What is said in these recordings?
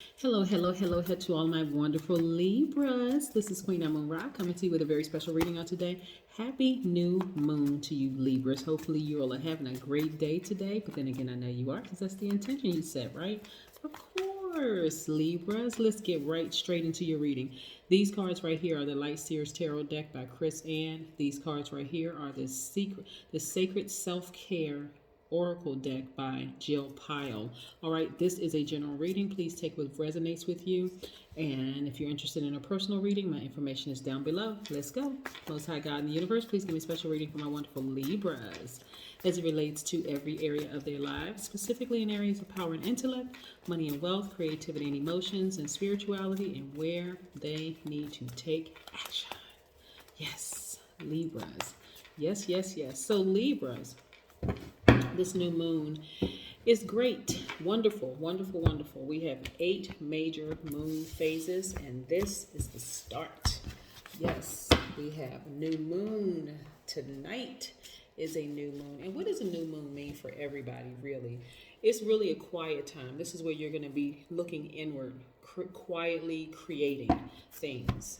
Hello, hello, hello, hello to all my wonderful Libras. This is Queen Amun Ra coming to you with a very special reading on today. Happy new moon to you, Libras. Hopefully, you all are having a great day today. But then again, I know you are because that's the intention you set, right? Of course, Libras. Let's get right straight into your reading. These cards right here are the Light Seers Tarot deck by Chris Ann. These cards right here are the Sacred Self Care Oracle deck by Jill Pyle. All right, this is a general reading. Please take what resonates with you. And if you're interested in a personal reading, my information is down below. Let's go. Most High God in the universe, please give me a special reading for my wonderful Libras as it relates to every area of their lives, specifically in areas of power and intellect, money and wealth, creativity and emotions, and spirituality, and where they need to take action. Yes, Libras. Yes, yes, yes. So, Libras, this new moon is great. Wonderful, wonderful, wonderful. We have 8 major moon phases, and this is the start. Yes, we have new moon. Tonight is a new moon. And what does a new moon mean for everybody, really? It's really a quiet time. This is where you're going to be looking inward, quietly creating things,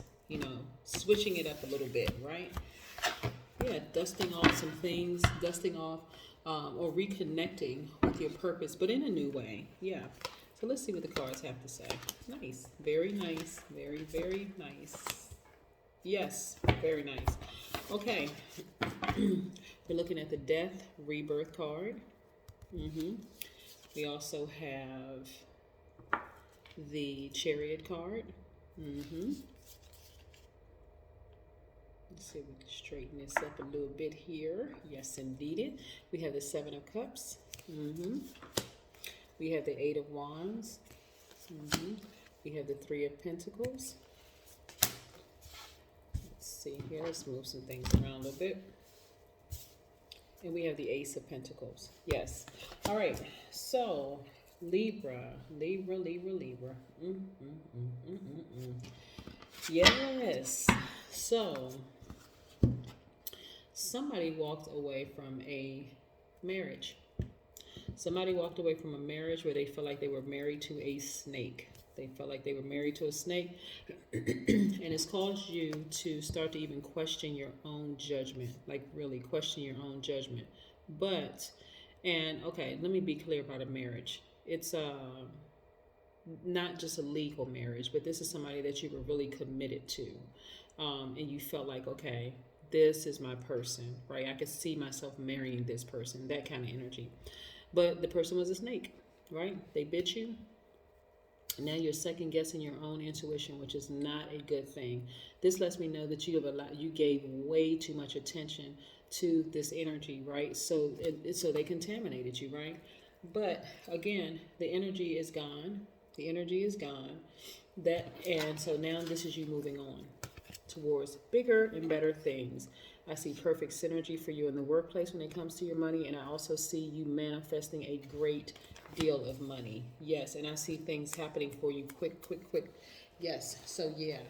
switching it up a little bit, right? Yeah, dusting off some things, dusting off or reconnecting with your purpose, but in a new way. Yeah. So let's see what the cards have to say. Nice. Very nice. Very, very nice. Yes, very nice. Okay. We're looking at the Death Rebirth card. We also have the Chariot card. Let's see if we can straighten this up a little bit here. Yes, indeed. We have the Seven of Cups. We have the Eight of Wands. We have the Three of Pentacles. Let's see here. Let's move some things around a little bit. And we have the Ace of Pentacles. Yes. All right. So, Libra. Yes. So, somebody walked away from a marriage. Somebody walked away from a marriage where they felt like they were married to a snake. They felt like they were married to a snake. And it's caused you to start to even question your own judgment. Like, really question your own judgment. Okay, let me be clear about a marriage. It's not just a legal marriage, but this is somebody that you were really committed to. And you felt like, okay, this is my person, right? I could see myself marrying this person, that kind of energy. But the person was a snake, right? They bit you. Now you're second guessing your own intuition, which is not a good thing. This lets me know that you gave way too much attention to this energy, right? So they contaminated you, right? But again, the energy is gone. The energy is gone. And so now this is you moving on towards bigger and better things. I see perfect synergy for you in the workplace when it comes to your money, and I also see you manifesting a great deal of money. Yes, and I see things happening for you quick. Yes, so yeah.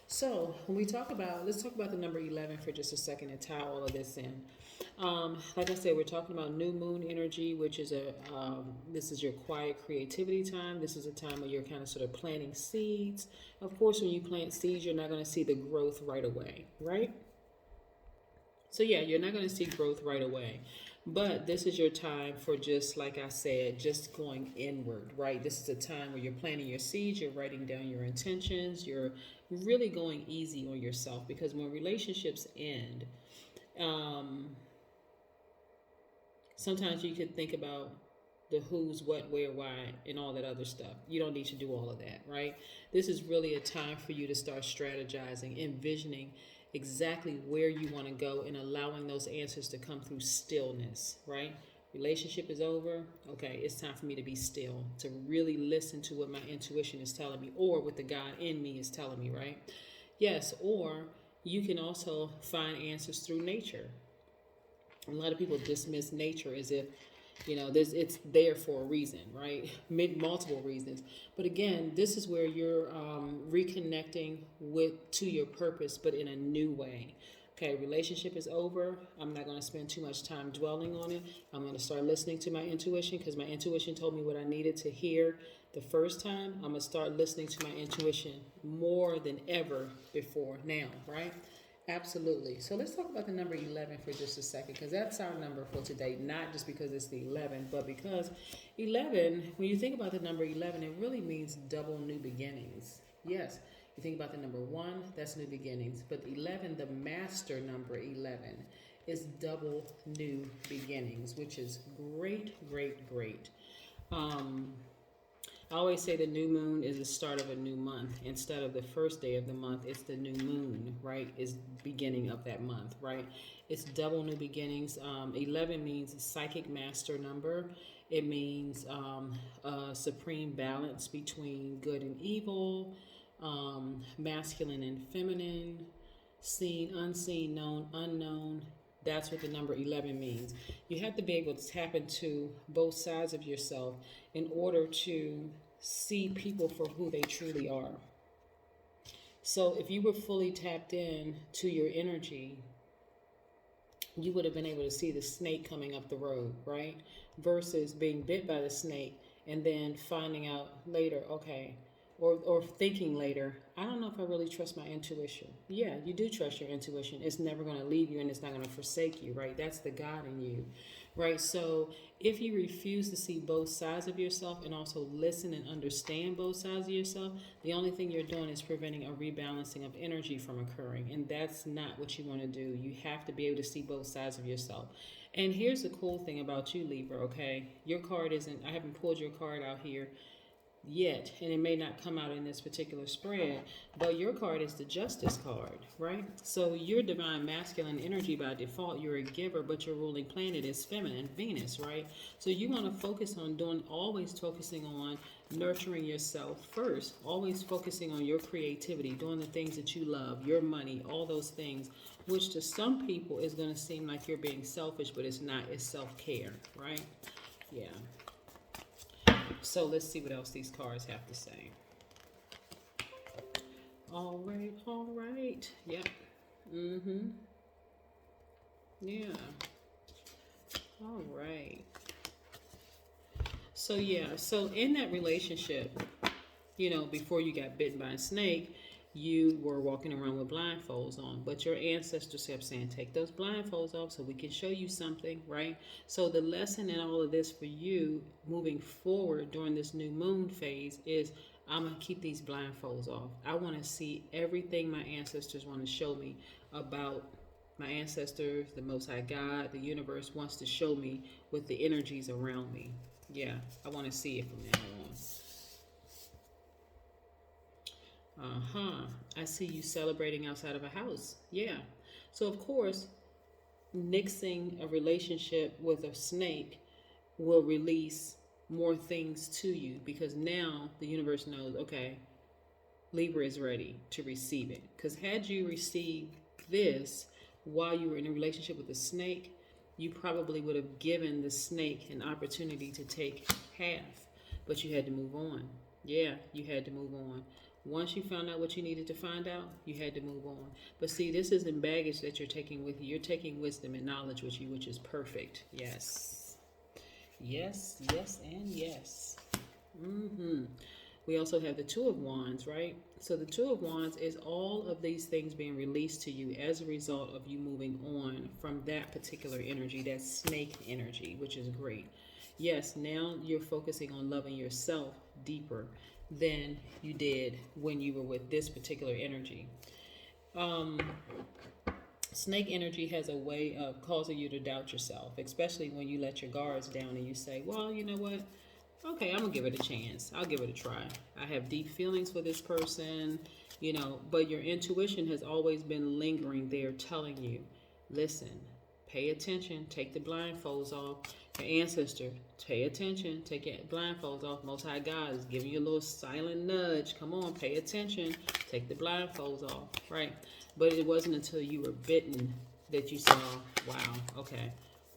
So when let's talk about the number 11 for just a second and tie all of this in. Like I said, we're talking about new moon energy, which is this is your quiet creativity time. This is a time where you're kind of sort of planting seeds. Of course, when you plant seeds, you're not going to see the growth right away, right? So yeah, you're not going to see growth right away. But this is your time for, just like I said, just going inward, right? This is a time where you're planting your seeds, you're writing down your intentions, you're really going easy on yourself, because when relationships end, sometimes you could think about the who's, what, where, why, and all that other stuff. You don't need to do all of that, right? This is really a time for you to start strategizing, envisioning exactly where you want to go, and allowing those answers to come through stillness, right? Relationship is over. Okay, it's time for me to be still, to really listen to what my intuition is telling me, or what the God in me is telling me, right? Yes, or you can also find answers through nature. A lot of people dismiss nature as if, it's there for a reason, right? Multiple reasons. But again, this is where you're reconnecting to your purpose, but in a new way. Okay, relationship is over. I'm not going to spend too much time dwelling on it. I'm going to start listening to my intuition, because my intuition told me what I needed to hear The first time, I'm going to start listening to my intuition more than ever before now, right? Absolutely. So let's talk about the number 11 for just a second, because that's our number for today, not just because it's the 11, but because 11, when you think about the number 11, it really means double new beginnings. Yes, you think about the number 1, that's new beginnings. But 11, the master number 11, is double new beginnings, which is great, great, great. I always say the new moon is the start of a new month. Instead of the first day of the month, it's the new moon, right? Is beginning of that month, right? It's double new beginnings. 11 means psychic master number. It means a supreme balance between good and evil, masculine and feminine, seen, unseen, known, unknown. That's what the number 11 means. You have to be able to tap into both sides of yourself in order to see people for who they truly are. So if you were fully tapped in to your energy, you would have been able to see the snake coming up the road, right? Versus being bit by the snake and then finding out later, okay, or thinking later, I don't know if I really trust my intuition. Yeah, you do trust your intuition. It's never going to leave you and it's not going to forsake you, right? That's the God in you, right? So if you refuse to see both sides of yourself and also listen and understand both sides of yourself, the only thing you're doing is preventing a rebalancing of energy from occurring. And that's not what you want to do. You have to be able to see both sides of yourself. And here's the cool thing about you, Libra, okay? Your card isn't, I haven't pulled your card out here yet, and it may not come out in this particular spread, but your card is the Justice card, right? So you're divine masculine energy by default. You're a giver, but your ruling planet is feminine, Venus, right? So you want to focus on always focusing on nurturing yourself first, always focusing on your creativity, doing the things that you love, your money, all those things, which to some people is going to seem like you're being selfish, but it's not. It's self-care, right? Yeah. So let's see what else these cards have to say. All right, all right. Yep. Yeah. All right. So yeah, so in that relationship, before you got bitten by a snake, you were walking around with blindfolds on, but your ancestors kept saying, take those blindfolds off so we can show you something, right? So the lesson in all of this for you moving forward during this new moon phase is, I'm going to keep these blindfolds off. I want to see everything my ancestors want to show me about my ancestors, the Most High God, the universe wants to show me with the energies around me. Yeah, I want to see it from now on. I see you celebrating outside of a house. Yeah. So, of course, nixing a relationship with a snake will release more things to you, because now the universe knows, okay, Libra is ready to receive it. Because had you received this while you were in a relationship with a snake, you probably would have given the snake an opportunity to take half, but you had to move on. Yeah, you had to move on. Once you found out what you needed to find out, you had to move on. But see, this isn't baggage that you're taking with you. You're taking wisdom and knowledge with you, which is perfect. Yes. Yes, yes, and yes. We also have the Two of Wands, right? So the Two of Wands is all of these things being released to you as a result of you moving on from that particular energy, that snake energy, which is great. Yes, now you're focusing on loving yourself deeper than you did when you were with this particular energy. Snake energy has a way of causing you to doubt yourself, especially when you let your guards down and you say, well, you know what? Okay, I'm going to give it a chance. I'll give it a try. I have deep feelings for this person, but your intuition has always been lingering there telling you, listen, pay attention, take the blindfolds off. Your ancestor, pay attention, take your blindfolds off. Most High God is giving you a little silent nudge. Come on, pay attention, take the blindfolds off, right? But it wasn't until you were bitten that you saw, wow, okay,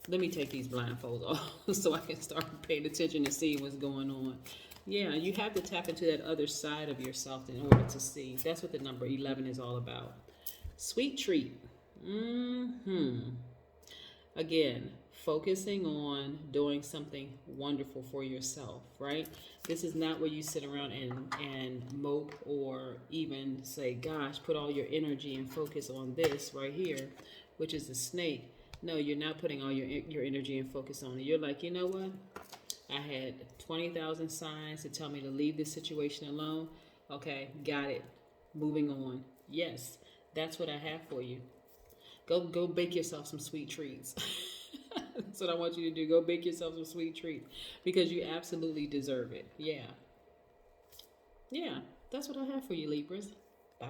let me take these blindfolds off so I can start paying attention and see what's going on. Yeah, you have to tap into that other side of yourself in order to see. That's what the number 11 is all about. Sweet treat. Again, focusing on doing something wonderful for yourself, right? This is not where you sit around and mope or even say, gosh, put all your energy and focus on this right here, which is the snake. No, you're not putting all your energy and focus on it. You're like, you know what? I had 20,000 signs to tell me to leave this situation alone. Okay, got it. Moving on. Yes, that's what I have for you. Go bake yourself some sweet treats. That's what I want you to do. Go bake yourself some sweet treats because you absolutely deserve it. Yeah. Yeah, that's what I have for you, Libras. Bye.